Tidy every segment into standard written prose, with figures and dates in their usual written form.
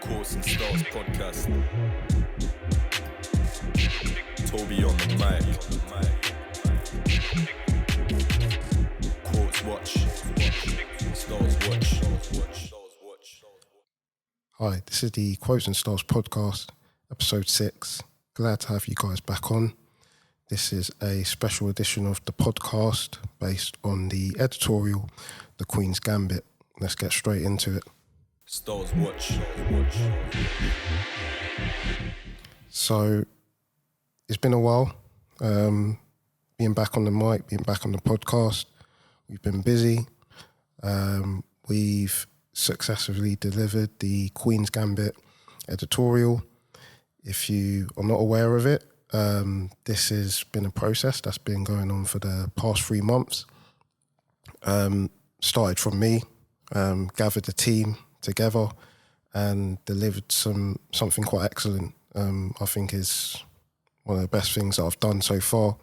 Quotes and Styles podcast. Tobi on the mic. Quotes watch. Styles watch. Hi, this is the Quotes and Styles podcast, episode 6. Glad to have you guys back on. This is a special edition of the podcast based on the editorial, The Queens Gambit. Let's get straight into it. Styles watch. So, it's been a while, being back on the mic, being back on the podcast. We've been busy. We've successfully delivered the Queens Gambit editorial. If you are not aware of it, this has been a process that's been going on for the past 3 months. Started from me, gathered the team together and delivered something quite excellent. I think is one of the best things that I've done so far.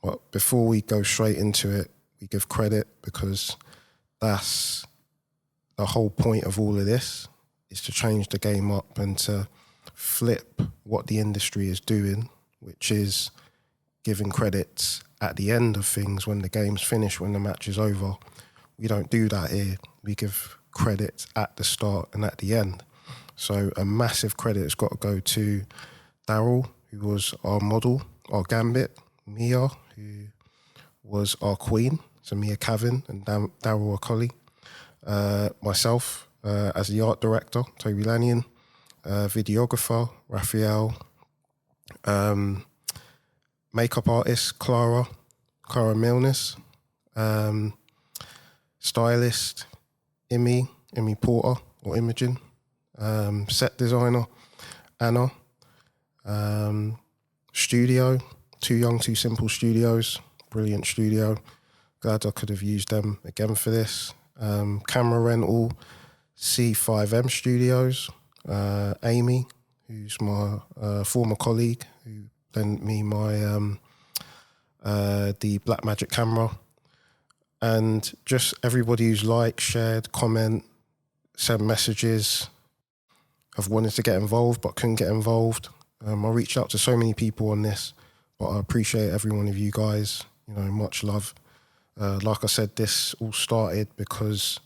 But before we go straight into it, we give credit because that's the whole point of all of this, is to change the game up and to flip what the industry is doing, which is giving credits at the end of things when the game's finished, when the match is over. We don't do that here. We give credits at the start and at the end. So a massive credit has got to go to Daryl, who was our model, our Gambit, Mia, who was our queen, so Mia Caven and Daryl Okene, myself as the art director, Tobi Laniyan, videographer Raphael, makeup artist Clara Milnes, stylist Imogen Porter or Imogen, set designer Anna, studio, Too Young Too Simple Studios, brilliant studio. Glad I could have used them again for this. Camera rental, C5M Studios, Amy, who's my former colleague, who lent me my the Blackmagic camera, and just everybody who's liked, shared, comment, sent messages, have wanted to get involved but couldn't get involved. I reached out to so many people on this, but I appreciate every one of you guys. Much love. Like I said, this all started because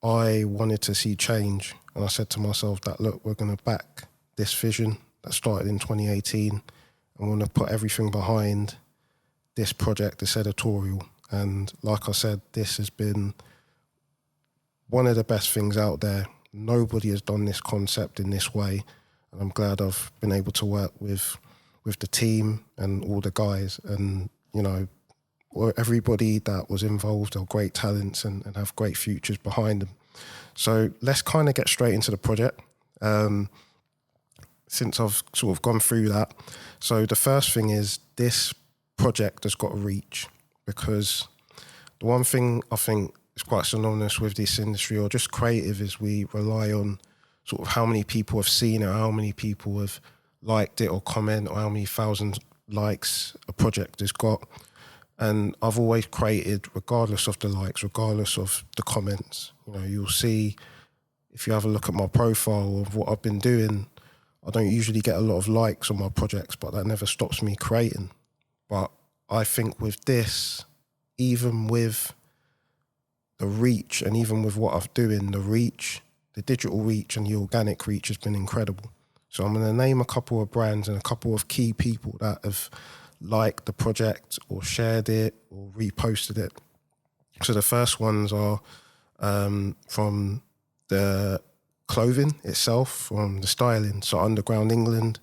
I wanted to see change, and I said to myself that, look, we're going to back this vision that started in 2018. I want to put everything behind this project, this editorial. And like I said, this has been one of the best things out there. Nobody has done this concept in this way, and I'm glad I've been able to work with the team and all the guys. And everybody that was involved are great talents and have great futures behind them. So let's kind of get straight into the project. Since I've sort of gone through that. So the first thing is this project has got to reach, because the one thing I think is quite synonymous with this industry, or just creative, is we rely on sort of how many people have seen it, how many people have liked it or comment, or how many thousand likes a project has got. And I've always created regardless of the likes, regardless of the comments. You'll see, if you have a look at my profile of what I've been doing, I don't usually get a lot of likes on my projects, but that never stops me creating. But I think with this, even with the reach and even with what I'm doing, the reach, the digital reach and the organic reach has been incredible. So I'm going to name a couple of brands and a couple of key people that have liked the project or shared it or reposted it. So the first ones are from the clothing itself, from the styling. So Underground England,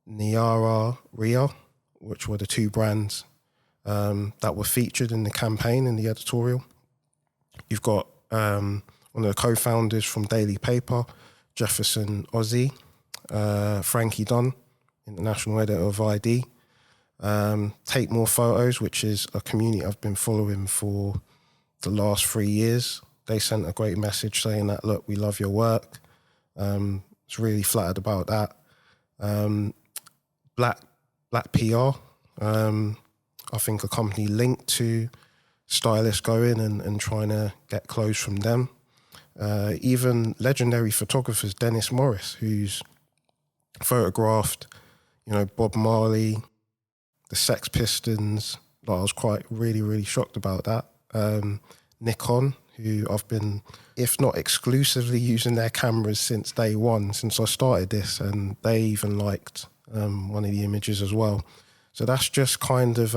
Niamh, Ria, which were the two brands that were featured in the campaign, in the editorial. You've got one of the co-founders from Daily Paper, Jefferson Ozzy, Frankie Dunn, international editor of ID. Take More Photos, which is a community I've been following for the last 3 years. They sent a great message saying that, look, we love your work. It's really flattered about that. Black PR, I think a company linked to stylists going and trying to get clothes from them. even legendary photographers, Dennis Morris, who's photographed, Bob Marley, the Sex Pistons. Like, I was quite really shocked about that. Nikon, who I've been, if not exclusively using their cameras since day one, since I started this, and they even liked one of the images as well. So that's just kind of,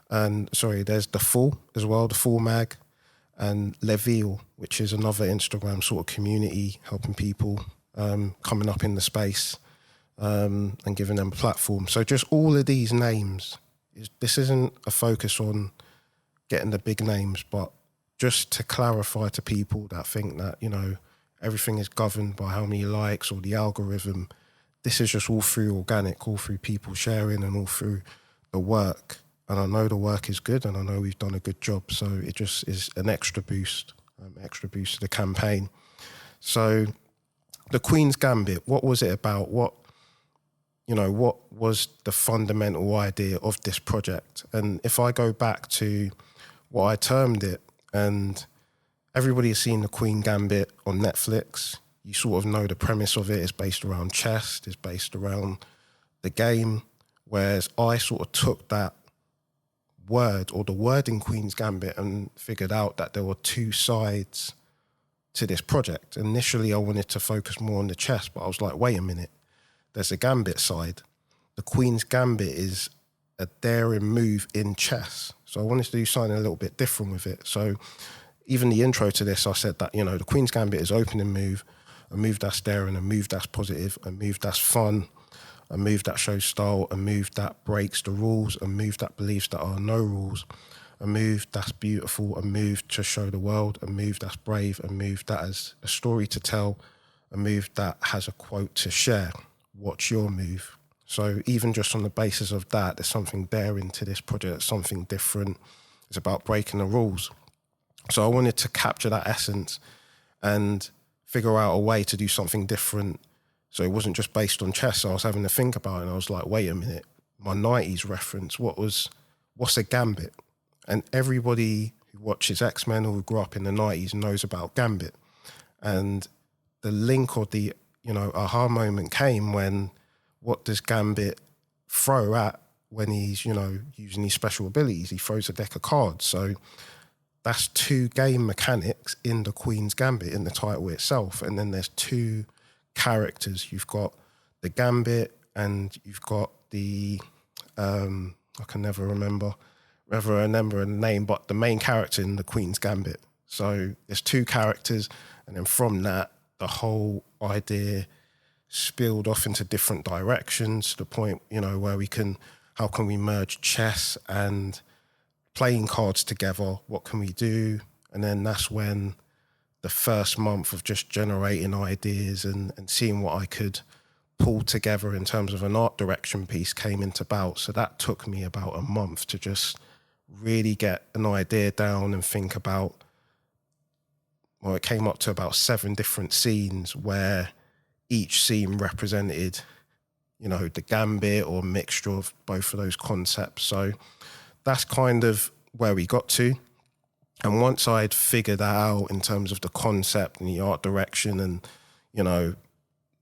there's The Full as well, The Full Mag, and Leville, which is another Instagram sort of community helping people coming up in the space and giving them a platform. So just all of these names, this isn't a focus on getting the big names, but just to clarify to people that think that, everything is governed by how many likes or the algorithm. This is just all through organic, all through people sharing and all through the work. And I know the work is good and I know we've done a good job. So it just is an extra boost to the campaign. So the Queens Gambit, what was it about? What was the fundamental idea of this project? And if I go back to what I termed it, and everybody has seen the Queen Gambit on Netflix, you sort of know the premise of it is based around chess, it's based around the game, whereas I sort of took that word or the word in Queen's Gambit and figured out that there were two sides to this project. Initially, I wanted to focus more on the chess, but I was like, wait a minute, there's a Gambit side. The Queen's Gambit is a daring move in chess. So I wanted to do something a little bit different with it. So even the intro to this, I said that, the Queen's Gambit is opening move, a move that's daring, a move that's positive, a move that's fun, a move that shows style, a move that breaks the rules, a move that believes there are no rules, a move that's beautiful, a move to show the world, a move that's brave, a move that has a story to tell, a move that has a quote to share. What's your move? So even just on the basis of that, there's something daring to this project, something different. It's about breaking the rules. So I wanted to capture that essence and figure out a way to do something different. So it wasn't just based on chess. So I was having to think about it and I was like, wait a minute, my 90s reference, what's a Gambit? And everybody who watches X-Men or who grew up in the 90s knows about Gambit. And the link or the, aha moment came when, what does Gambit throw at when he's, using his special abilities? He throws a deck of cards. So that's two game mechanics in the Queen's Gambit, in the title itself. And then there's two characters. You've got the Gambit and you've got the, I can never remember a name, but the main character in the Queen's Gambit. So there's two characters. And then from that, the whole idea spilled off into different directions to the point, where how can we merge chess and playing cards together? What can we do? And then that's when the first month of just generating ideas and seeing what I could pull together in terms of an art direction piece came into bout. So that took me about a month to just really get an idea down and think about, it came up to about 7 different scenes where each scene represented, the Gambit or mixture of both of those concepts. So that's kind of where we got to. And once I'd figured that out in terms of the concept and the art direction and,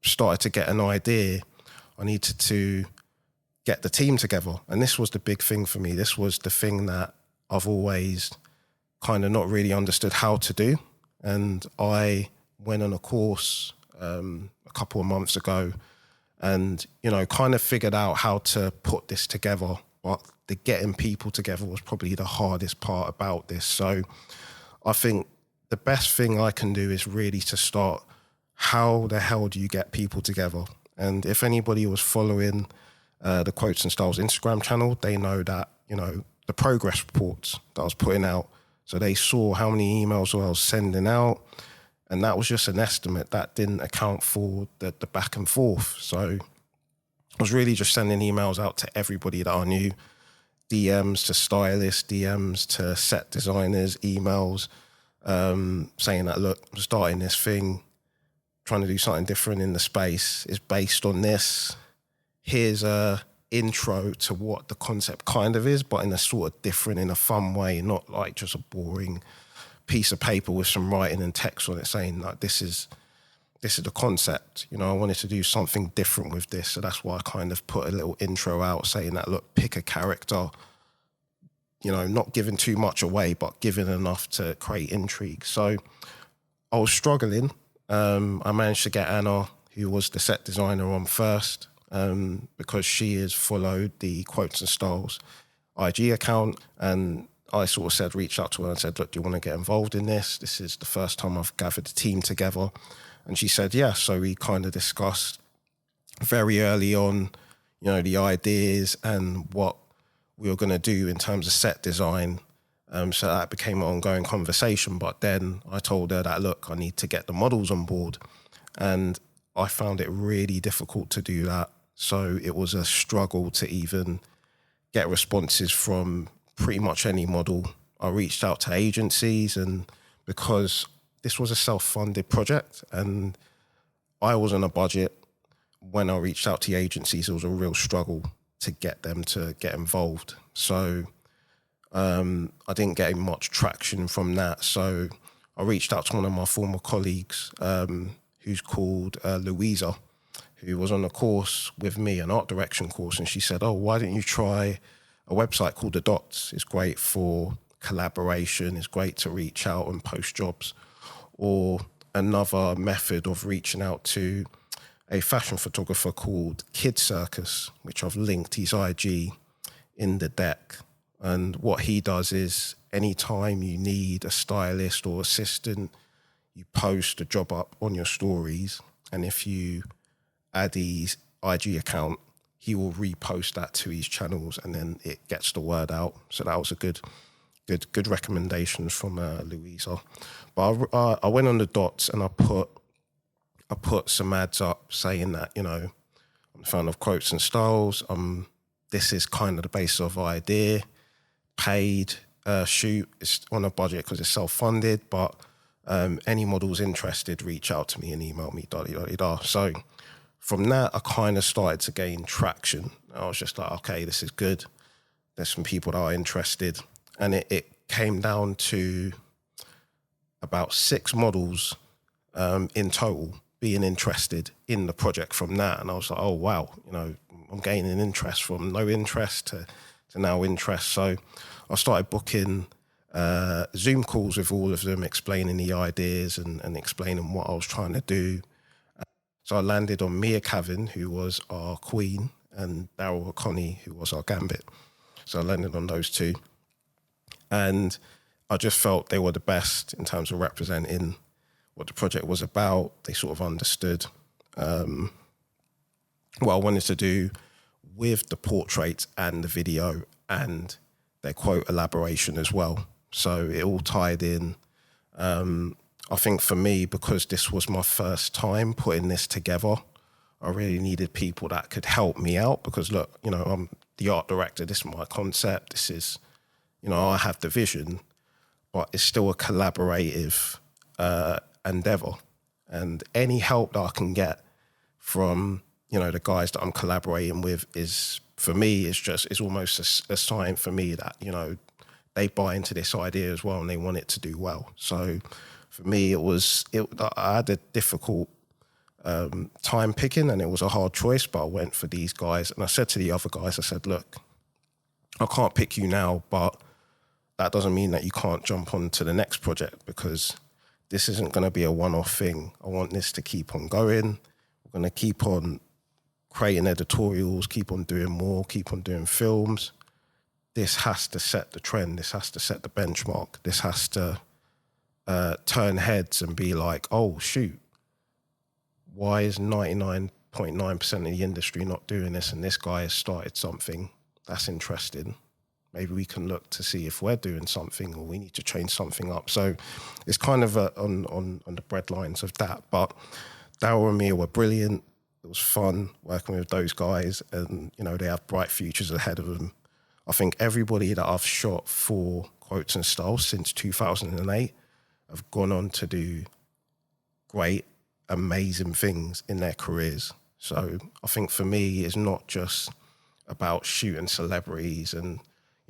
started to get an idea, I needed to get the team together. And this was the big thing for me. This was the thing that I've always kind of not really understood how to do. And I went on a course a couple of months ago and, kind of figured out how to put this together. But the getting people together was probably the hardest part about this. So I think the best thing I can do is really to start, how the hell do you get people together? And if anybody was following the Quotes and Styles Instagram channel, they know that, the progress reports that I was putting out. So they saw how many emails I was sending out. And that was just an estimate. That didn't account for the back and forth. So I was really just sending emails out to everybody that I knew, DMs to stylists, DMs to set designers, emails, saying that, look, I'm starting this thing, trying to do something different in the space. It's based on this. Here's a intro to what the concept kind of is, but in a sort of different, in a fun way, not like just a boring piece of paper with some writing and text on it saying like, this is the concept. You know, I wanted to do something different with this. So that's why I kind of put a little intro out saying that, look, pick a character, you know, not giving too much away, but giving enough to create intrigue. So I was struggling. I managed to get Anna, who was the set designer, on first, because she has followed the Quotes and Styles IG account. And I sort of said, reached out to her and said, look, do you want to get involved in this? This is the first time I've gathered the team together. And she said, yeah. So we kind of discussed very early on, you know, the ideas and what we were going to do in terms of set design. So that became an ongoing conversation. But then I told her that, look, I need to get the models on board. And I found it really difficult to do that. So it was a struggle to even get responses from pretty much any model. I reached out to agencies, and because this was a self-funded project and I was on a budget, when I reached out to the agencies, it was a real struggle to get them to get involved. So I didn't get much traction from that. So I reached out to one of my former colleagues, who's called Louisa, who was on a course with me, an art direction course. And she said, oh, why don't you try a website called The Dots? It's great for collaboration. It's great to reach out and post jobs. Or another method of reaching out to a fashion photographer called Kid Circus, which I've linked his IG in the deck. And what he does is anytime you need a stylist or assistant, you post a job up on your stories. And if you add his IG account, he will repost that to his channels and then it gets the word out. So that was a good recommendations from Louisa. But I went on The Dots and I put some ads up saying that, you know, I'm a fan of Quotes and Styles. This is kind of the basis of idea. Paid shoot. It's on a budget because it's self-funded, but any models interested, reach out to me and email me, da-da-da-da. So from that, I kind of started to gain traction. I was just like, okay, this is good. There's some people that are interested. And it came down to about 6 models in total being interested in the project from that. And I was like, oh, wow, you know, I'm gaining interest from no interest to now interest. So I started booking Zoom calls with all of them, explaining the ideas and explaining what I was trying to do. So I landed on Caven, who was our queen, and Daryl Okene, who was our gambit. So I landed on those two. And I just felt they were the best in terms of representing what the project was about. They sort of understood what I wanted to do with the portraits and the video and their quote elaboration as well. So it all tied in. I think for me, because this was my first time putting this together, I really needed people that could help me out because, look, you know, I'm the art director. This is my concept. This is, you know, I have the vision, but it's still a collaborative endeavor. And any help that I can get from, you know, the guys that I'm collaborating with is, for me, it's almost a sign for me that, you know, they buy into this idea as well and they want it to do well. So for me, I had a difficult time picking and it was a hard choice, but I went for these guys. And I said to the other guys, I said, look, I can't pick you now, but that doesn't mean that you can't jump on to the next project because this isn't going to be a one-off thing. I want this to keep on going. We're going to keep on creating editorials, keep on doing more, keep on doing films. This has to set the trend. This has to set the benchmark. This has to turn heads and be like, oh, shoot, why is 99.9% of the industry not doing this and this guy has started something that's interesting? Maybe we can look to see if we're doing something or we need to change something up. So it's kind of on the breadlines of that. But Daryl and Mia were brilliant. It was fun working with those guys and, you know, they have bright futures ahead of them. I think everybody that I've shot for Quotes and Styles since 2008 have gone on to do great, amazing things in their careers. So I think for me, it's not just about shooting celebrities and,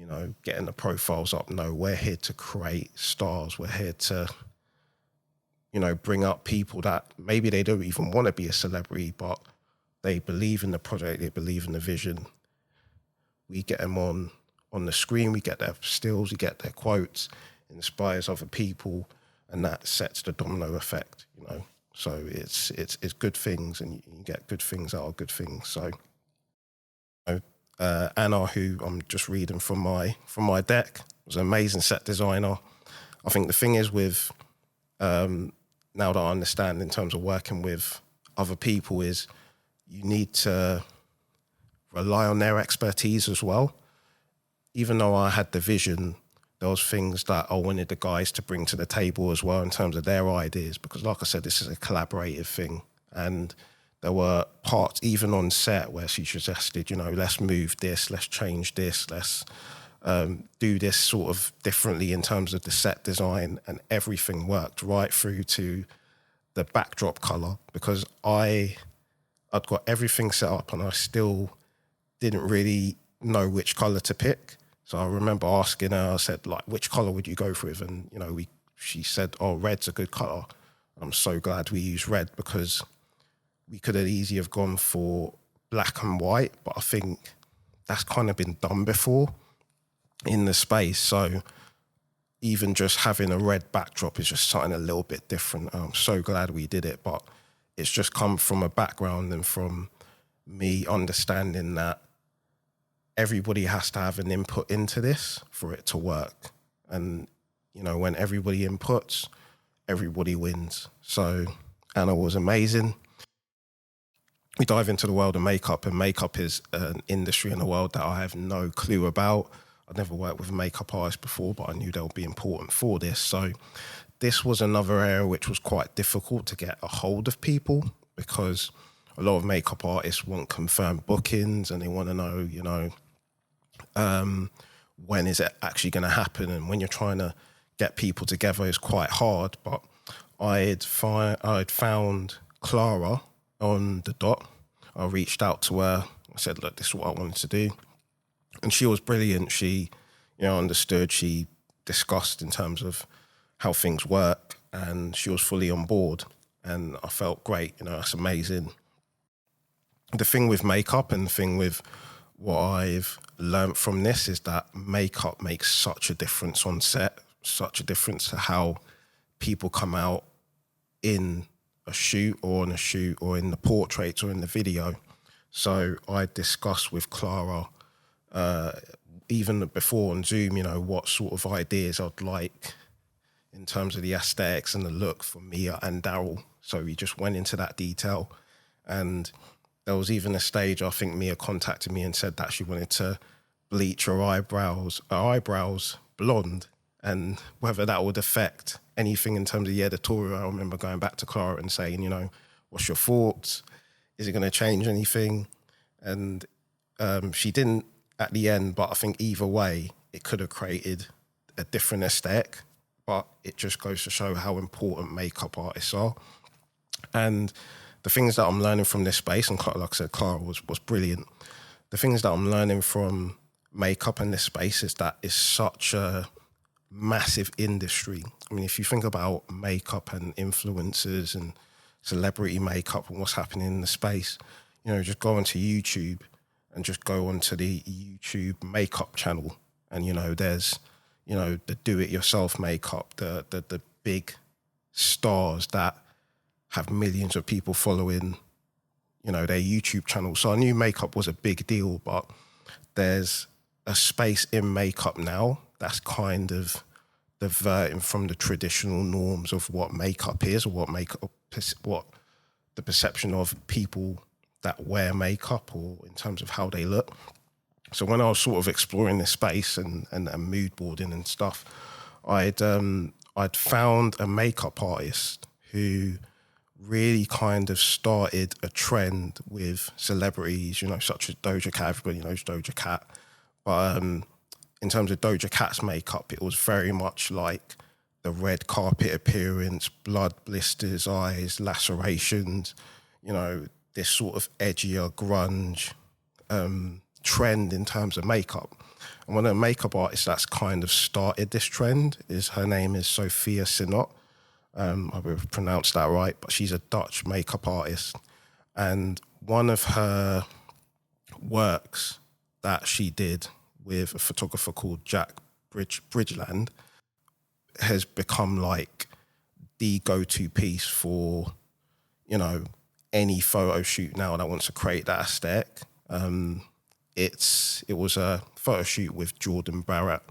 you know, getting the profiles up. No, we're here to create stars. We're here to, you know, bring up people that maybe they don't even want to be a celebrity, but they believe in the project, they believe in the vision. We get them on the screen, we get their stills, we get their quotes, inspires other people, and that sets the domino effect, you know. So it's good things, and you get good things out of good things. So Anna, who I'm just reading from my deck, was an amazing set designer. I think the thing is with now that I understand in terms of working with other people is you need to rely on their expertise as well. Even though I had the vision, there was things that I wanted the guys to bring to the table as well in terms of their ideas, because like I said, this is a collaborative thing. And there were parts even on set where she suggested, you know, let's move this, let's change this, let's do this sort of differently in terms of the set design, and everything worked right through to the backdrop color, because I'd got everything set up and I still didn't really know which color to pick. So I remember asking her, I said, like, which color would you go with? And, you know, she said, oh, red's a good color. I'm so glad we used red, because we could have easily have gone for black and white, but I think that's kind of been done before in the space. So even just having a red backdrop is just something a little bit different. I'm so glad we did it, but it's just come from a background and from me understanding that everybody has to have an input into this for it to work. And, you know, when everybody inputs, everybody wins. So Anna was amazing. We dive into the world of makeup, and makeup is an industry in the world that I have no clue about. I'd never worked with a makeup artist before, but I knew they would be important for this. So this was another area which was quite difficult to get a hold of people, because a lot of makeup artists want confirmed bookings and they want to know, you know, when is it actually going to happen? And when you're trying to get people together, it's quite hard. But I'd found Clara on the dot. I reached out to her. I said, look, this is what I wanted to do. And she was brilliant. She, you know, understood. She discussed in terms of how things work, and she was fully on board. And I felt great. You know, that's amazing. The thing with makeup and the thing with what I've learned from this is that makeup makes such a difference on set, such a difference to how people come out in a shoot or on a shoot or in the portraits or in the video. So I discussed with Clara, even before on Zoom, you know, what sort of ideas I'd like in terms of the aesthetics and the look for Mia and Daryl. So we just went into that detail. And there was even a stage, I think Mia contacted me and said that she wanted to bleach her eyebrows blonde, and whether that would affect anything in terms of the editorial. I remember going back to Clara and saying, you know, what's your thoughts? Is it going to change anything? And she didn't at the end, but I think either way, it could have created a different aesthetic, but it just goes to show how important makeup artists are. And the things that I'm learning from this space, and like I said, Clara was brilliant. The things that I'm learning from makeup in this space is that it's such a massive industry. I mean, if you think about makeup and influencers and celebrity makeup and what's happening in the space, you know, just go onto YouTube and just go onto the YouTube makeup channel. And, you know, there's, you know, the do-it-yourself makeup, the big stars that have millions of people following, you know, their YouTube channel. So I knew makeup was a big deal, but there's a space in makeup now that's kind of diverting from the traditional norms of what makeup is, or what the perception of people that wear makeup, or in terms of how they look. So when I was sort of exploring this space and mood boarding and stuff, I'd found a makeup artist who really kind of started a trend with celebrities, you know, such as Doja Cat. Everybody knows Doja Cat. But in terms of Doja Cat's makeup, it was very much like the red carpet appearance, blood blisters, eyes, lacerations, you know, this sort of edgier grunge trend in terms of makeup. And one of the makeup artists that's kind of started this trend her name is Sophia Sinot. I will pronounce that right, but she's a Dutch makeup artist. And one of her works that she did with a photographer called Jack Bridgeland has become like the go-to piece for, you know, any photo shoot now that wants to create that aesthetic. It was a photo shoot with Jordan Barrett,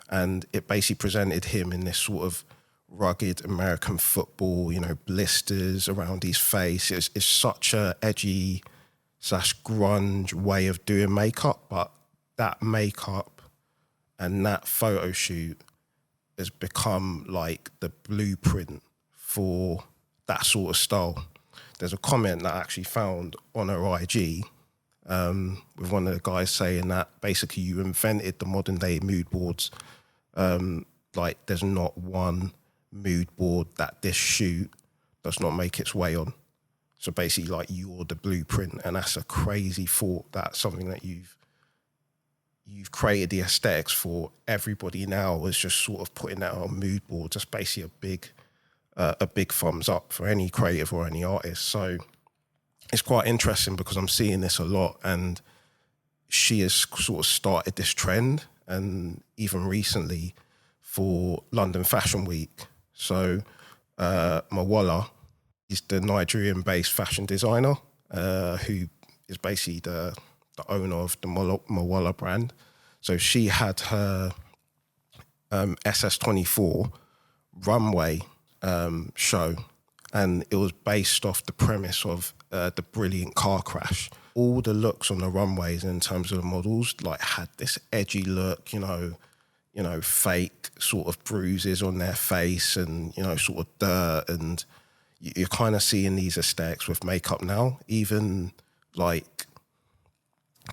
and it basically presented him in this sort of rugged American football, you know, blisters around his face. It's such a edgy / grunge way of doing makeup, but that makeup and that photo shoot has become like the blueprint for that sort of style. There's a comment that I actually found on her IG with one of the guys saying that basically you invented the modern day mood boards. Like there's not one mood board that this shoot does not make its way on. So basically like you're the blueprint, and that's a crazy thought. That's something that you've created the aesthetics for. Everybody now is just sort of putting that on mood boards. That's basically a big thumbs up for any creative or any artist. So it's quite interesting because I'm seeing this a lot, and she has sort of started this trend, and even recently for London Fashion Week. So Mawala is the Nigerian-based fashion designer who is basically the owner of the Mawala brand. So she had her SS24 runway show, and it was based off the premise of the Brilliant car crash. All the looks on the runways in terms of the models like had this edgy look, you know, fake sort of bruises on their face and, you know, sort of dirt. And you're kind of seeing these aesthetics with makeup now. Even like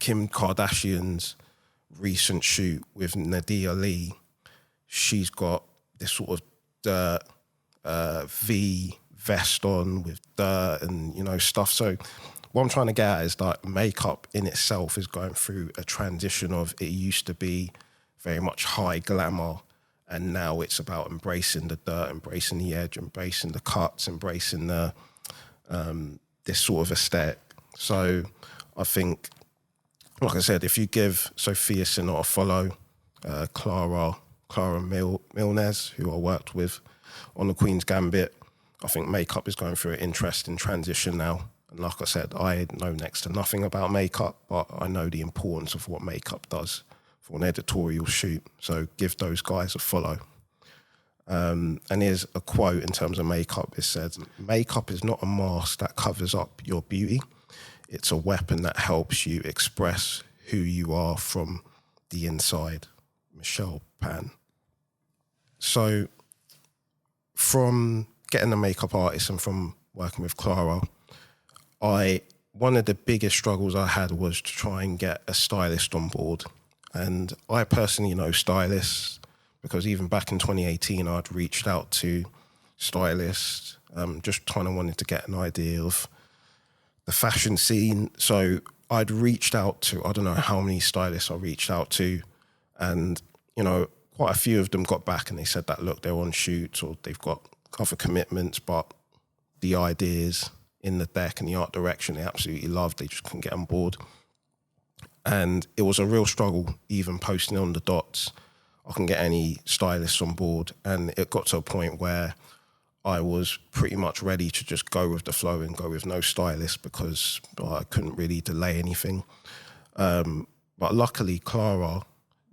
Kim Kardashian's recent shoot with Nadia Lee, she's got this sort of dirt V vest on with dirt and, you know, stuff. So what I'm trying to get at is that makeup in itself is going through a transition of, it used to be very much high glamour, and now it's about embracing the dirt, embracing the edge, embracing the cuts, embracing the this sort of aesthetic. So I think, like I said, if you give Sophia Sinot a follow, Clara Milnes, who I worked with on the Queens Gambit, I think makeup is going through an interesting transition now. And like I said, I know next to nothing about makeup, but I know the importance of what makeup does for an editorial shoot. So give those guys a follow. And here's a quote in terms of makeup. It says, "Makeup is not a mask that covers up your beauty. It's a weapon that helps you express who you are from the inside." Michelle Pan. So from getting a makeup artist and from working with Clara, one of the biggest struggles I had was to try and get a stylist on board. And I personally know stylists because even back in 2018, I'd reached out to stylists, just kind of wanted to get an idea of the fashion scene. So I'd reached out to, I don't know how many stylists I reached out to, and, you know, quite a few of them got back and they said that, look, they're on shoots or they've got other commitments, but the ideas in the deck and the art direction they absolutely loved, they just couldn't get on board. And it was a real struggle, even posting on the dots. I couldn't get any stylists on board. And it got to a point where I was pretty much ready to just go with the flow and go with no stylist because I couldn't really delay anything. But luckily, Clara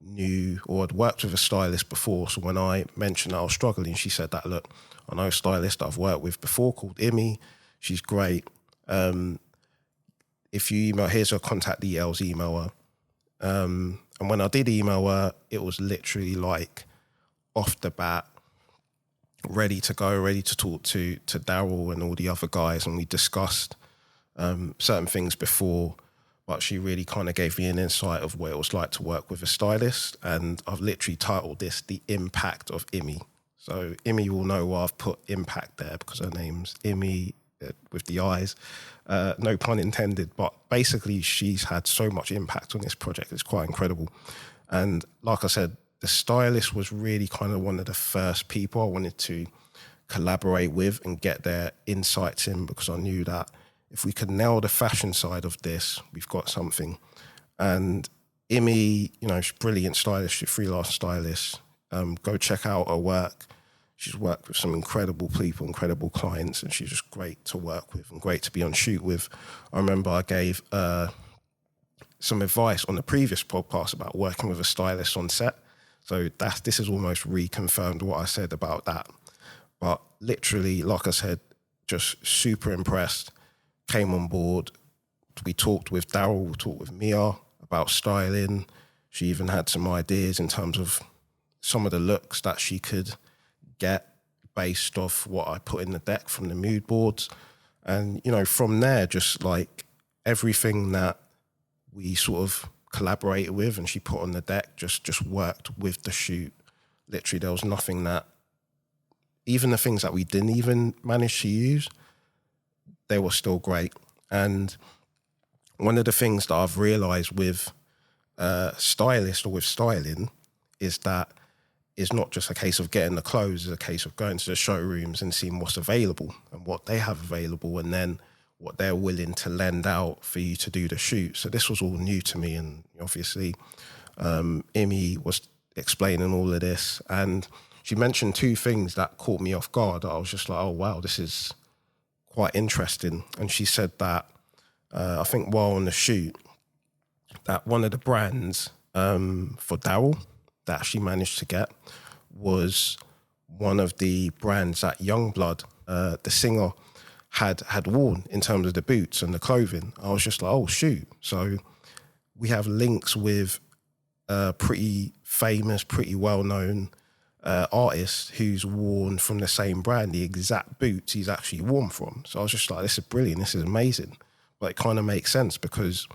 knew or had worked with a stylist before. So when I mentioned I was struggling, she said that, look, I know a stylist that I've worked with before called Imi. She's great. If you email, here's her contact details, email her. And when I did email her, it was literally like off the bat, ready to go, ready to talk to Daryl and all the other guys. And we discussed certain things before, but she really kind of gave me an insight of what it was like to work with a stylist. And I've literally titled this The Impact of Imi. So Imi will know why I've put impact there because her name's Imi with the eyes. No pun intended, but basically she's had so much impact on this project. It's quite incredible. And like I said, the stylist was really kind of one of the first people I wanted to collaborate with and get their insights in, because I knew that if we could nail the fashion side of this, we've got something. And Imi, you know, she's a brilliant stylist, she's a freelance stylist. Go check out her work. She's worked with some incredible people, incredible clients, and she's just great to work with and great to be on shoot with. I remember I gave some advice on the previous podcast about working with a stylist on set. So this is almost reconfirmed what I said about that. But literally, like I said, just super impressed, came on board. We talked with Daryl, we talked with Niamh about styling. She even had some ideas in terms of some of the looks that she could get based off what I put in the deck from the mood boards. And, you know, from there, just like everything that we sort of collaborated with and she put on the deck just worked with the shoot. Literally, there was nothing that, even the things that we didn't even manage to use, they were still great. And one of the things that I've realized with stylists or with styling is that it's not just a case of getting the clothes, it's a case of going to the showrooms and seeing what's available and what they have available, and then what they're willing to lend out for you to do the shoot. So this was all new to me, and obviously Imi was explaining all of this, and she mentioned two things that caught me off guard. I was just like, oh wow, this is quite interesting. And she said that I think while on the shoot, that one of the brands for Daryl that she managed to get was one of the brands that Youngblood, the singer, had worn in terms of the boots and the clothing. I was just like, oh shoot. So we have links with a pretty famous, pretty well-known artist who's worn from the same brand, the exact boots he's actually worn from. So I was just like, this is brilliant, this is amazing. But it kind of makes sense, because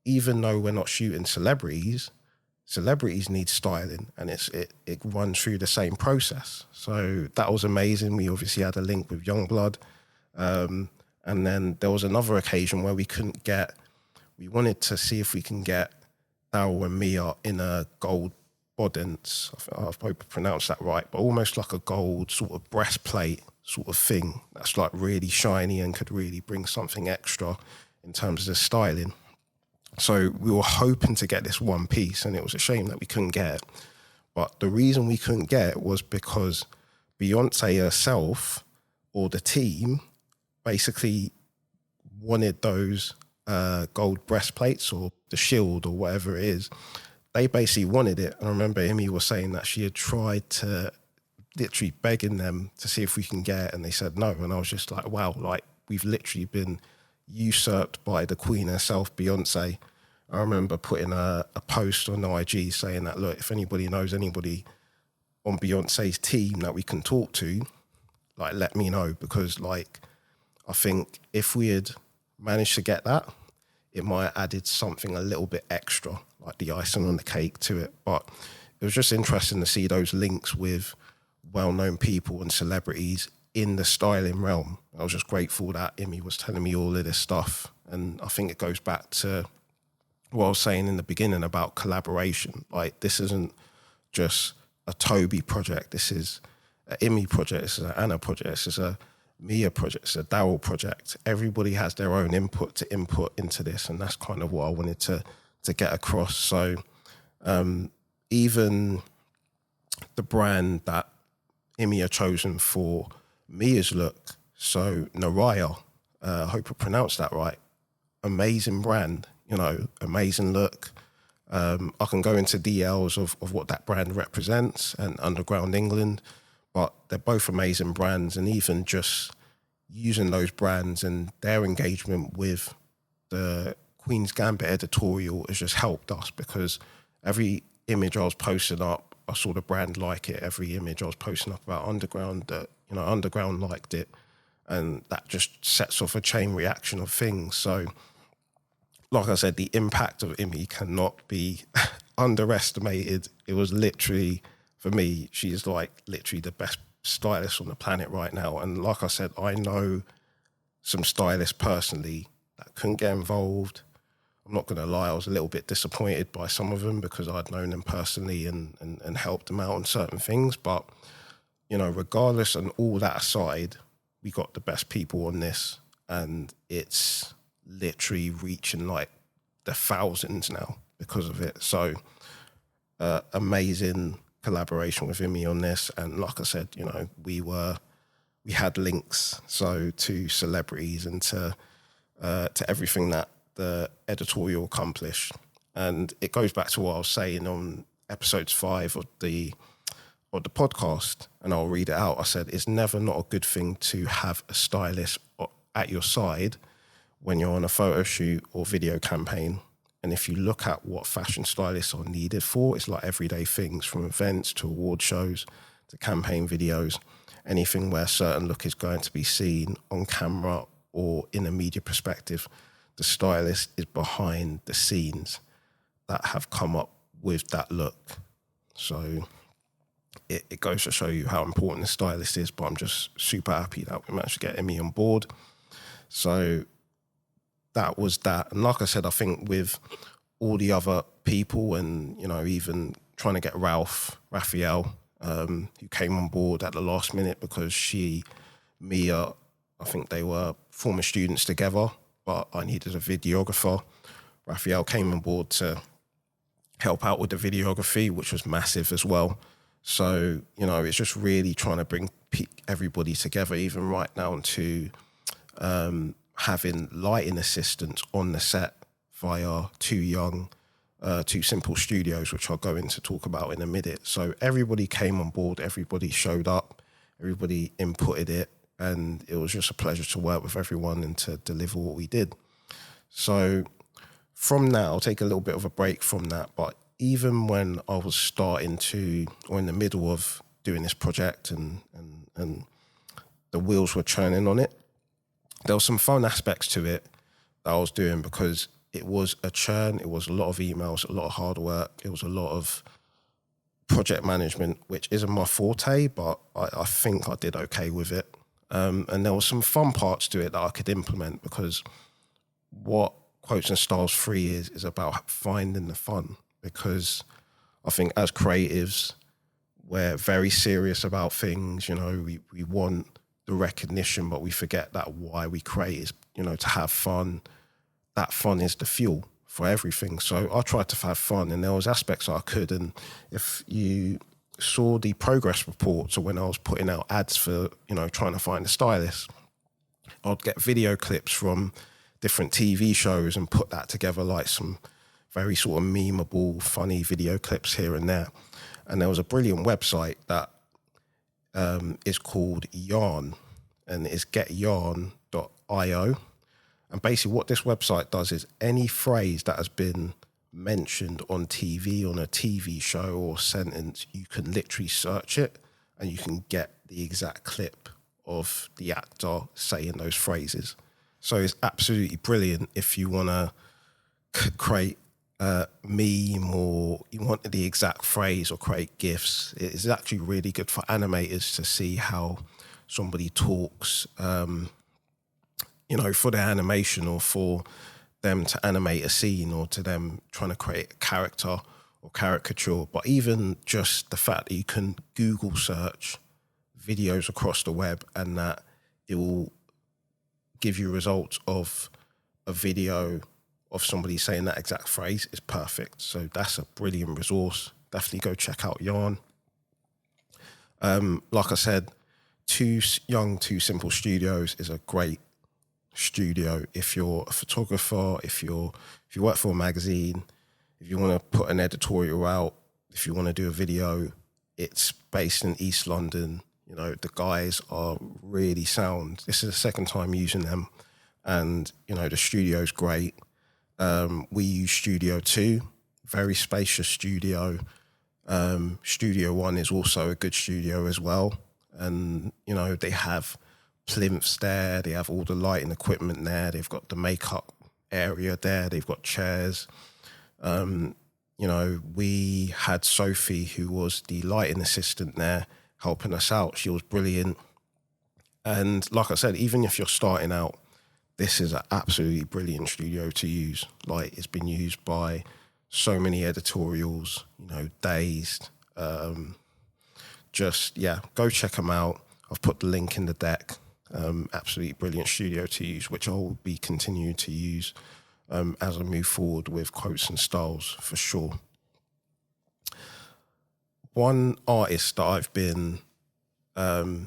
even though we're not shooting celebrities need styling, and it runs through the same process. So that was amazing. We obviously had a link with Youngblood. And then there was another occasion where we wanted to see if we can get Daryl and Niamh in a gold bodens, I hope I pronounced that right, but almost like a gold sort of breastplate sort of thing that's like really shiny and could really bring something extra in terms of the styling. So we were hoping to get this one piece, and it was a shame that we couldn't get it. But the reason we couldn't get it was because Beyonce herself or the team basically wanted those gold breastplates or the shield or whatever it is. They basically wanted it. And I remember Imi was saying that she had tried to literally begging them to see if we can get it, and they said no. And I was just like, wow, like we've literally been usurped by the queen herself, Beyonce. I remember putting a post on IG saying that, look, if anybody knows anybody on Beyonce's team that we can talk to, like, let me know, because like, I think if we had managed to get that, it might have added something a little bit extra, like the icing on the cake to it. But it was just interesting to see those links with well-known people and celebrities in the styling realm. I was just grateful that Imi was telling me all of this stuff. And I think it goes back to what I was saying in the beginning about collaboration. Like, this isn't just a Tobi project. This is an Imi project. This is an Anna project. This is a Mia project. It's a Daryl project. Everybody has their own input to input into this. And that's kind of what I wanted to get across. So even the brand that Imi are chosen for Mia's look, so Naraya, I hope I pronounced that right, amazing brand, you know, amazing look. I can go into DLs of what that brand represents and Underground England, but they're both amazing brands. And even just using those brands and their engagement with the Queens Gambit editorial has just helped us, because every image I was posting up, I saw the brand like it. Every image I was posting up about Underground, that, you know, Underground liked it. And that just sets off a chain reaction of things. So, like I said, the impact of Imi cannot be underestimated. It was literally, for me, she's like literally the best stylist on the planet right now. And like I said, I know some stylists personally that couldn't get involved. I'm not going to lie, I was a little bit disappointed by some of them because I'd known them personally and helped them out on certain things. But, you know, regardless and all that aside, we got the best people on this, and it's literally reaching like the thousands now because of it. So amazing collaboration with Imi on this. And like I said, you know, we had links so to celebrities and to everything that the editorial accomplished. And it goes back to what I was saying on episodes 5 of the podcast, and I'll read it out. I said, it's never not a good thing to have a stylist at your side when you're on a photo shoot or video campaign. And if you look at what fashion stylists are needed for, it's like everyday things, from events to award shows to campaign videos, anything where a certain look is going to be seen on camera or in a media perspective. The stylist is behind the scenes that have come up with that look. So it goes to show you how important the stylist is, but I'm just super happy that we managed to get Imi on board. So that was that. And like I said, I think with all the other people and, you know, even trying to get Raphael, who came on board at the last minute because Mia, I think they were former students together, but I needed a videographer. Raphael came on board to help out with the videography, which was massive as well. So, you know, it's just really trying to bring everybody together, even right down to having lighting assistants on the set via two simple studios, which I'll go into talk about in a minute. So everybody came on board, everybody showed up, everybody inputted it, and it was just a pleasure to work with everyone and to deliver what we did. So from that, I'll take a little bit of a break from that, but even when I was starting to, or in the middle of doing this project and the wheels were churning on it, there were some fun aspects to it that I was doing because it was a churn, it was a lot of emails, a lot of hard work, it was a lot of project management, which isn't my forte, but I think I did okay with it. And there were some fun parts to it that I could implement, because what Quotes and Styles 3 is about finding the fun. Because I think as creatives, we're very serious about things. You know, we want the recognition, but we forget that why we create is, you know, to have fun. That fun is the fuel for everything. So I tried to have fun, and there was aspects I could. And if you saw the progress reports, or when I was putting out ads for, you know, trying to find a stylist, I'd get video clips from different TV shows and put that together, like some very sort of memeable, funny video clips here and there. And there was a brilliant website that is called Yarn, and it's getyarn.io. And basically what this website does is any phrase that has been mentioned on TV, on a TV show or sentence, you can literally search it and you can get the exact clip of the actor saying those phrases. So it's absolutely brilliant if you want to create a meme, or you want the exact phrase, or create GIFs. It is actually really good for animators to see how somebody talks, you know, for their animation, or for them to animate a scene, or to them trying to create a character or caricature. But even just the fact that you can Google search videos across the web and that it will give you results of a video of somebody saying that exact phrase is perfect. So that's a brilliant resource. Definitely go check out Yarn. Like I said, Too Simple Studios is a great studio if you're a photographer, if you work for a magazine, if you want to put an editorial out, if you want to do a video. It's based in East London. You know, the guys are really sound. This is the second time using them, and you know, the studio's great. We use Studio 2, very spacious studio. Studio 1 is also a good studio as well. And, you know, they have plinths there, they have all the lighting equipment there, they've got the makeup area there, they've got chairs. You know, we had Sophie, who was the lighting assistant there, helping us out. She was brilliant. And like I said, even if you're starting out, this is an absolutely brilliant studio to use. Like, it's been used by so many editorials, you know, Dazed. Go check them out. I've put the link in the deck. Absolutely brilliant studio to use, which I'll be continuing to use as I move forward with Quotes and Styles, for sure. One artist that I've been, I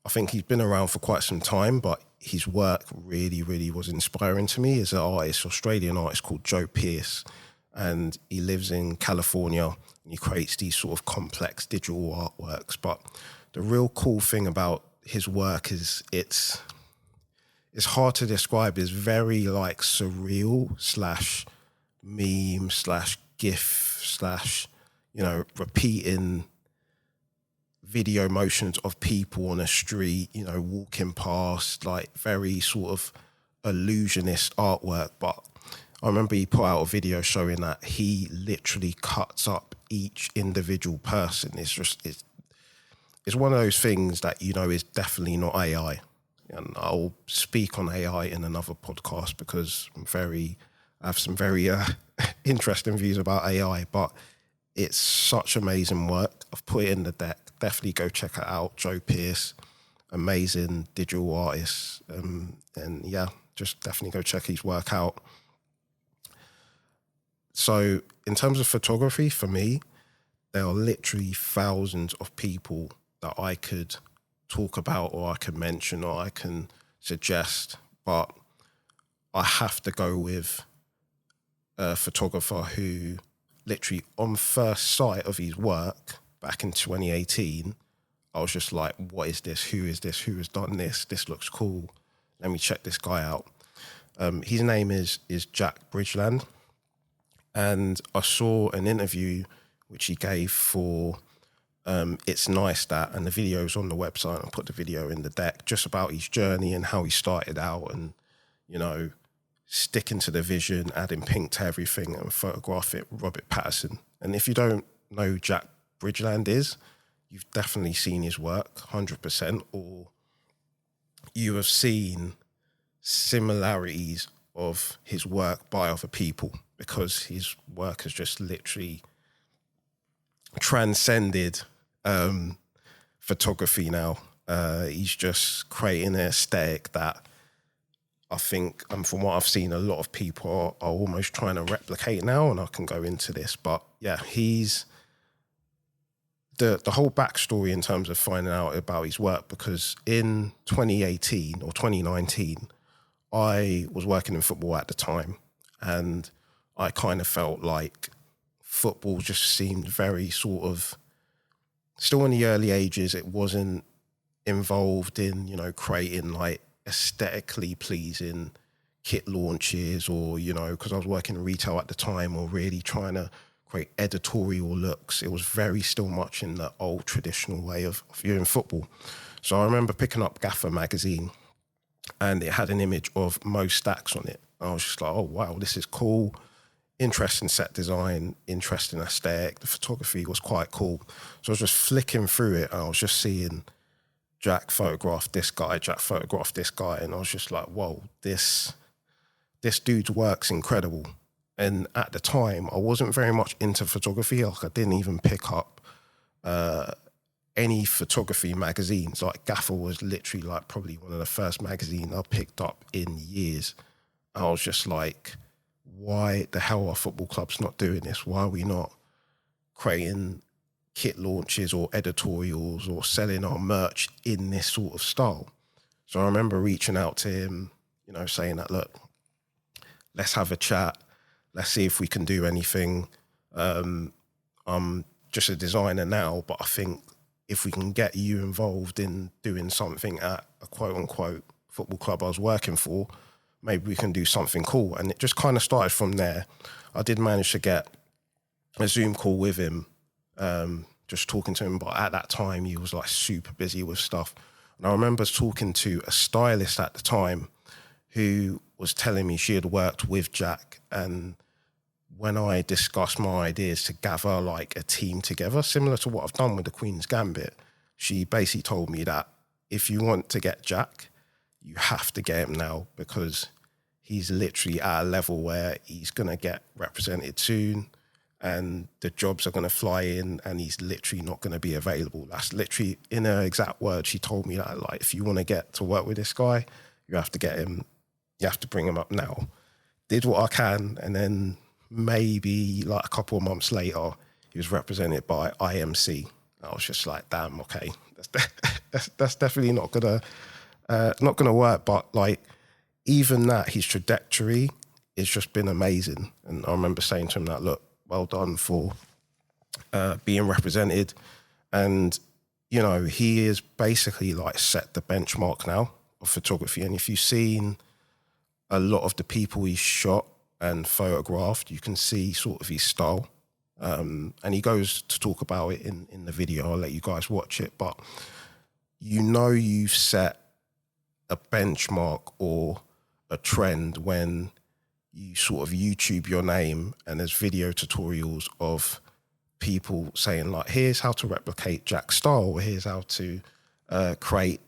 think he's been around for quite some time, but his work really, really was inspiring to me, is an artist, Australian artist called Joe Pearce. And he lives in California, and he creates these sort of complex digital artworks. But the real cool thing about his work is it's hard to describe. It's very like surreal / meme / GIF / repeating video motions of people on a street, you know, walking past, like very sort of illusionist artwork. But I remember he put out a video showing that he literally cuts up each individual person. It's one of those things that, you know, is definitely not AI. And I'll speak on AI in another podcast because I have some very interesting views about AI, but it's such amazing work. I've put it in the deck. Definitely go check it out. Joe Pearce, amazing digital artist. Just definitely go check his work out. So in terms of photography, for me, there are literally thousands of people that I could talk about, or I can mention, or I can suggest, but I have to go with a photographer who literally on first sight of his work back in 2018, I was just like, what is this? Who is this? Who has done this? This looks cool. Let me check this guy out. His name is Jack Bridgeland. And I saw an interview which he gave for It's Nice That, and the video's on the website. I put the video in the deck, just about his journey and how he started out, and, you know, sticking to the vision, adding pink to everything, and photograph it Robert Patterson. And if you don't know who Jack Bridgeland is, you've definitely seen his work, 100%, or you have seen similarities of his work by other people, because his work has just literally transcended photography now. He's just creating an aesthetic that I think, from what I've seen, a lot of people are almost trying to replicate now, and I can go into this. But yeah, he's the whole backstory in terms of finding out about his work, because in 2018 or 2019, I was working in football at the time, and I kind of felt like football just seemed very sort of, still in the early ages, it wasn't involved in, you know, creating like aesthetically pleasing kit launches, or, you know, because I was working in retail at the time, or really trying to create editorial looks. It was very still much in the old traditional way of viewing football. So I remember picking up Gaffer magazine, and it had an image of Mo Stacks on it. I was just like, oh wow, this is cool. Interesting set design, interesting aesthetic. The photography was quite cool. So I was just flicking through it, and I was just seeing Jack photographed this guy, Jack photographed this guy, and I was just like, whoa, this dude's work's incredible. And at the time, I wasn't very much into photography. Like, I didn't even pick up any photography magazines. Like, Gaffer was literally like probably one of the first magazines I picked up in years. I was just like, why the hell are football clubs not doing this? Why are we not creating kit launches or editorials or selling our merch in this sort of style? So I remember reaching out to him, you know, saying that, look, let's have a chat. Let's see if we can do anything. I'm just a designer now, but I think if we can get you involved in doing something at a quote unquote football club I was working for, maybe we can do something cool. And it just kind of started from there. I did manage to get a Zoom call with him, just talking to him. But at that time, he was like super busy with stuff. And I remember talking to a stylist at the time who was telling me she had worked with Jack. And when I discussed my ideas to gather like a team together, similar to what I've done with the Queens Gambit, she basically told me that if you want to get Jack, you have to get him now because he's literally at a level where he's going to get represented soon and the jobs are going to fly in and he's literally not going to be available. That's literally, in her exact words, she told me that, like, if you want to get to work with this guy, you have to get him, you have to bring him up now. Did what I can, and then maybe like a couple of months later, he was represented by IMC. I was just like, damn, okay, that's definitely not gonna work. But like, even that, his trajectory has just been amazing. And I remember saying to him that, look, well done for being represented. And, you know, he is basically like set the benchmark now of photography. And if you've seen a lot of the people he's shot and photographed, you can see sort of his style. And he goes to talk about it in the video. I'll let you guys watch it. But you know you've set a benchmark or a trend when you sort of YouTube your name and there's video tutorials of people saying like, here's how to replicate Jack's style, or here's how to create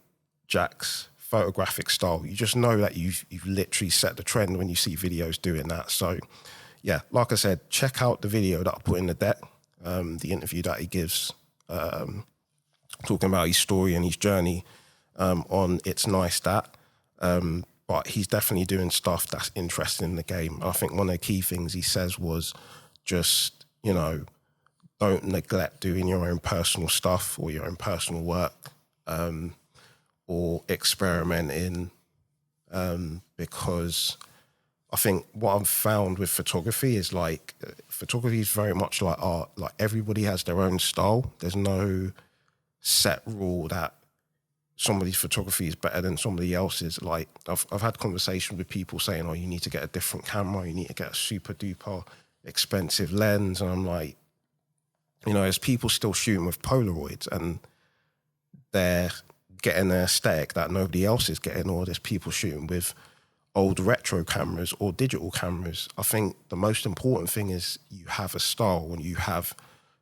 Jack's photographic style. You just know that you've literally set the trend when you see videos doing that. So yeah, like I said, check out the video that I put in the deck, the interview that he gives, talking about his story and his journey on It's Nice That. But he's definitely doing stuff that's interesting in the game. I think one of the key things he says was just, you know, don't neglect doing your own personal stuff or your own personal work, or experimenting, because I think what I've found with photography is like, photography is very much like art. Like, everybody has their own style. There's no set rule that somebody's photography is better than somebody else's. Like, I've had conversations with people saying, oh, you need to get a different camera, you need to get a super duper expensive lens. And I'm like, you know, there's people still shooting with Polaroids and they're getting an aesthetic that nobody else is getting, or there's people shooting with old retro cameras or digital cameras. I think the most important thing is you have a style and you have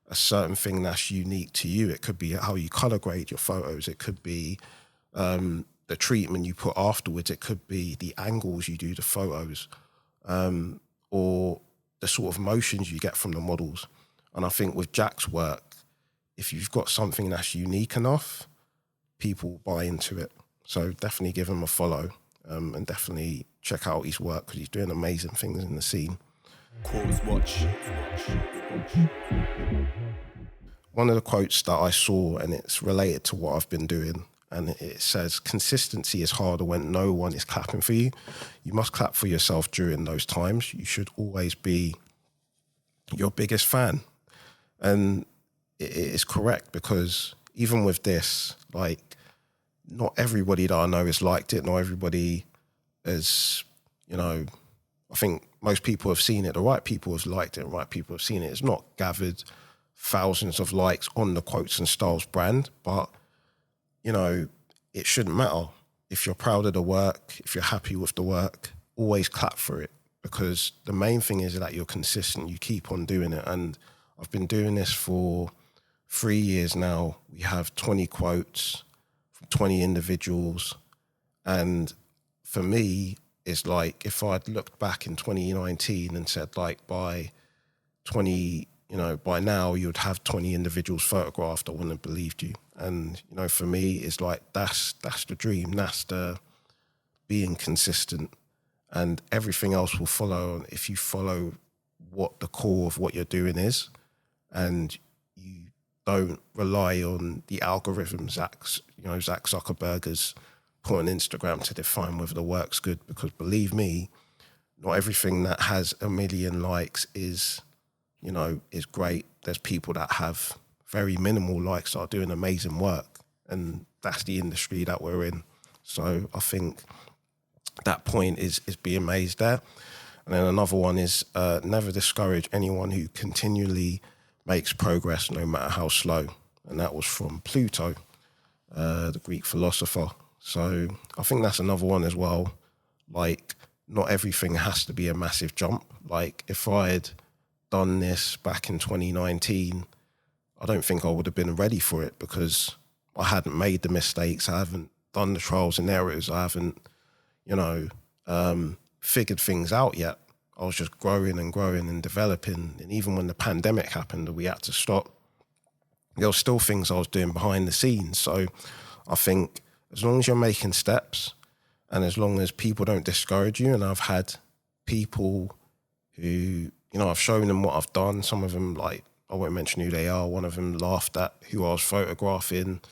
a certain thing that's unique to you. It could be how you color grade your photos. It could be the treatment you put afterwards. It could be the angles you do the photos, or the sort of motions you get from the models. And I think with Jack's work, if you've got something that's unique enough, people buy into it. So definitely give him a follow, and definitely check out his work because he's doing amazing things in the scene. Cause watch. One of the quotes that I saw, and it's related to what I've been doing, and it says, consistency is harder when no one is clapping for you. You must clap for yourself during those times. You should always be your biggest fan. And it is correct, because even with this, like, not everybody that I know has liked it. Not everybody is, you know, I think most people have seen it. The right people have liked it, and right people have seen it. It's not gathered thousands of likes on the Quotes and Styles brand, but, you know, it shouldn't matter. If you're proud of the work, if you're happy with the work, always clap for it, because the main thing is that you're consistent, you keep on doing it. And I've been doing this for 3 years now. We have 20 quotes from 20 individuals. And for me, it's like, if I'd looked back in 2019 and said, like, by now you'd have 20 individuals photographed, I wouldn't have believed you. And, you know, for me, it's like, that's the dream. That's the being consistent, and everything else will follow. And if you follow what the core of what you're doing is, and you don't rely on the algorithms, Zach Zuckerberg's put on Instagram to define whether the work's good, because believe me, not everything that has 1 million likes is great. There's people that have very minimal likes that are doing amazing work, and that's the industry that we're in. So I think that point is being made there. And then another one is never discourage anyone who continually makes progress, no matter how slow. And that was from Pluto, the Greek philosopher. So I think that's another one as well. Like, not everything has to be a massive jump. Like, if I had done this back in 2019, I don't think I would have been ready for it, because I hadn't made the mistakes. I haven't done the trials and errors. I haven't, figured things out yet. I was just growing and developing. And even when the pandemic happened and we had to stop, there were still things I was doing behind the scenes. So I think as long as you're making steps and as long as people don't discourage you, and I've had people who, I've shown them what I've done. Some of them, like, I won't mention who they are. One of them laughed at who I was photographing.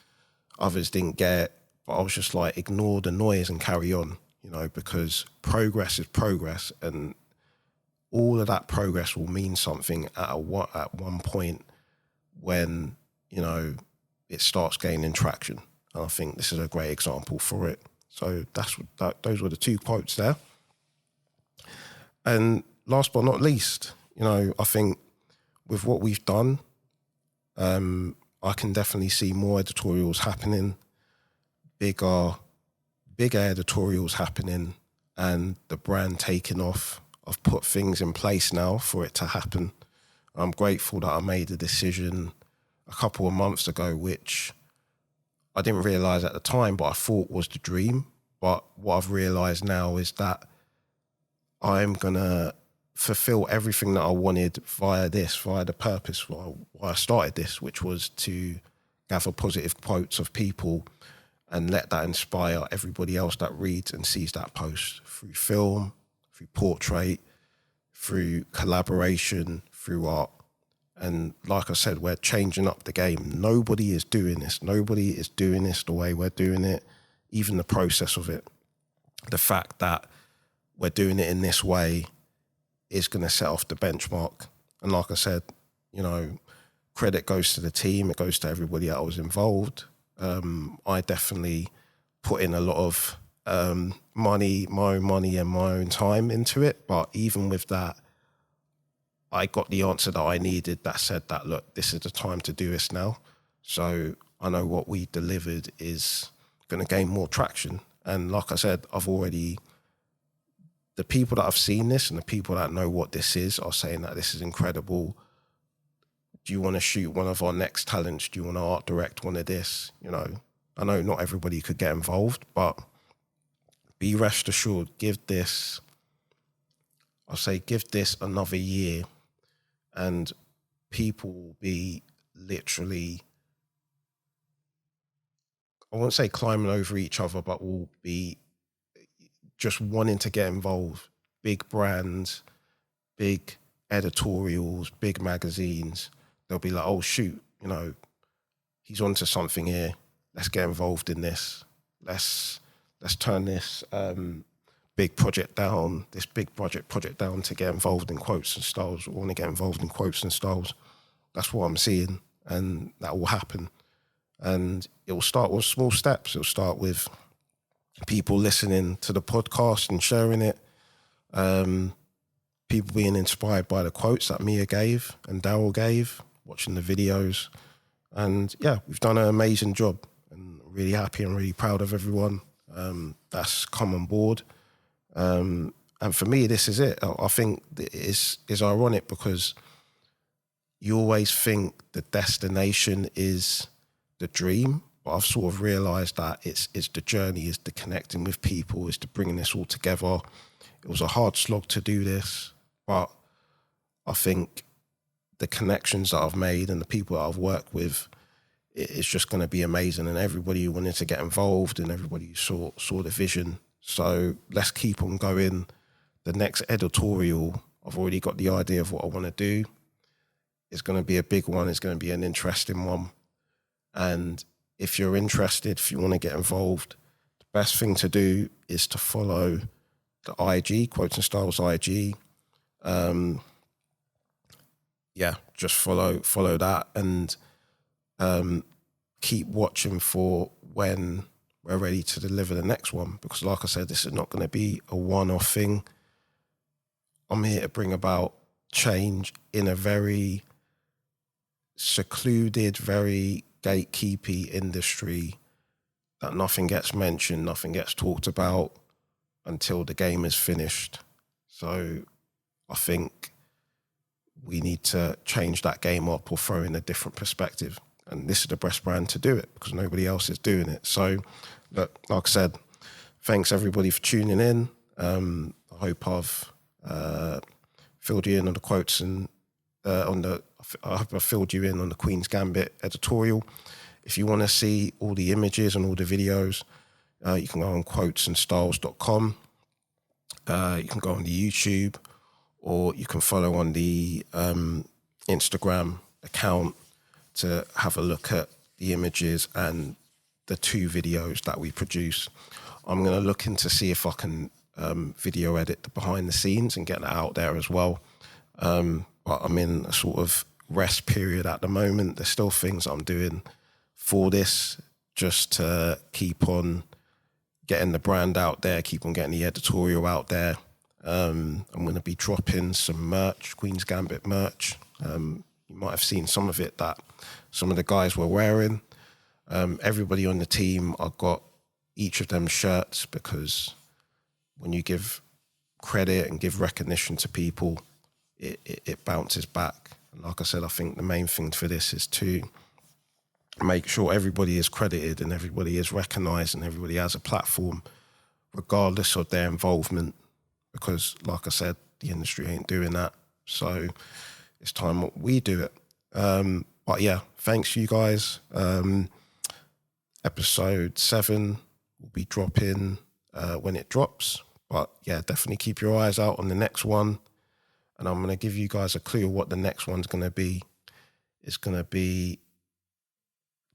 Others didn't get it. But I was just like, ignore the noise and carry on, because progress is progress. And all of that progress will mean something at one point when, it starts gaining traction. And I think this is a great example for it. So those were the 2 quotes there. And last but not least, I think with what we've done, I can definitely see more editorials happening, bigger editorials happening, and the brand taking off. I've put things in place now for it to happen. I'm grateful that I made a decision a couple of months ago, which I didn't realise at the time, but I thought was the dream. But what I've realised now is that I'm going to fulfill everything that I wanted via the purpose why I started this, which was to gather positive quotes of people and let that inspire everybody else that reads and sees that post through film, through portrait, through collaboration, through art. And like I said, we're changing up the game. Nobody is doing this. Nobody is doing this the way we're doing it, even the process of it. The fact that we're doing it in this way is going to set off the benchmark. And like I said, credit goes to the team. It goes to everybody that was involved. I definitely put in a lot of money, my own money and my own time into it. But even with that, I got the answer that I needed that said that, look, this is the time to do this now. So I know what we delivered is going to gain more traction. And like I said, the people that have seen this and the people that know what this is are saying that this is incredible. Do you want to shoot one of our next talents? Do you want to art direct one of this? I know not everybody could get involved, but be rest assured, give this another year and people will be literally, I won't say climbing over each other, but will be just wanting to get involved. Big brands, big editorials, big magazines, they'll be like, oh shoot, he's onto something here. Let's get involved in this. Let's turn this big project down to get involved in quotes and styles. We want to get involved in quotes and styles. That's what I'm seeing, and that will happen. And it will start with small steps. It'll start with people listening to the podcast and sharing it. People being inspired by the quotes that Mia gave and Daryl gave, watching the videos. And yeah, we've done an amazing job, and really happy and really proud of everyone that's come on board. And for me, this is it. I think it's ironic because you always think the destination is the dream, but I've sort of realised that it's the journey, it's the connecting with people, it's the bringing this all together. It was a hard slog to do this, but I think the connections that I've made and the people that I've worked with, it's just going to be amazing. And everybody who wanted to get involved and everybody who saw the vision. So let's keep on going. The next editorial, I've already got the idea of what I want to do. It's going to be a big one. It's going to be an interesting one. And if you're interested, if you want to get involved, the best thing to do is to follow the IG, Quotes and Styles IG. Just follow that and keep watching for when we're ready to deliver the next one. Because like I said, this is not going to be a one-off thing. I'm here to bring about change in a very secluded, very gatekeepy industry that nothing gets mentioned, nothing gets talked about until the game is finished. So I think we need to change that game up or throw in a different perspective. and this is the best brand to do it because nobody else is doing it. So, look, like I said, thanks everybody for tuning in. I hope I've filled you in on the quotes and I hope I filled you in on the Queens Gambit editorial. If you want to see all the images and all the videos, you can go on quotesandstyles.com. You can go on the YouTube, or you can follow on the Instagram account to have a look at the images and the 2 videos that we produce. I'm going to look into see if I can video edit the behind the scenes and get that out there as well. But I'm in a sort of rest period at the moment. There's still things I'm doing for this just to keep on getting the brand out there, keep on getting the editorial out there. I'm going to be dropping some merch, Queens Gambit merch. You might have seen some of it that some of the guys were wearing. Everybody on the team, I got each of them shirts because when you give credit and give recognition to people, it bounces back. And like I said, I think the main thing for this is to make sure everybody is credited and everybody is recognised and everybody has a platform, regardless of their involvement. Because, like I said, the industry ain't doing that. So it's time we do it. But yeah, thanks you guys. Episode 7 will be dropping when it drops. But yeah, definitely keep your eyes out on the next one. And I'm going to give you guys a clue what the next one's going to be. It's going to be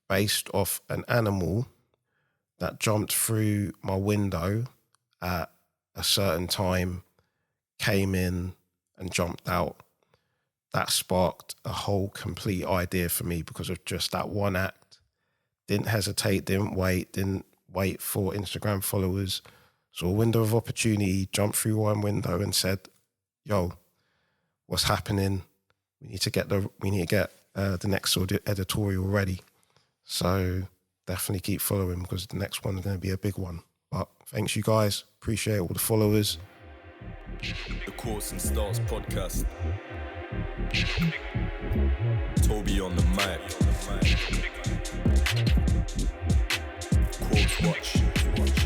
based off an animal that jumped through my window at a certain time, came in and jumped out. That sparked a whole complete idea for me because of just that one act. Didn't hesitate, didn't wait for Instagram followers. Saw a window of opportunity, jumped through one window and said, yo, what's happening? We need to get the next editorial ready. So definitely keep following because the next one's going to be a big one. But thanks you guys. Appreciate all the followers. The Quotes and Styles podcast. Tobi on the mic. Quotes watch.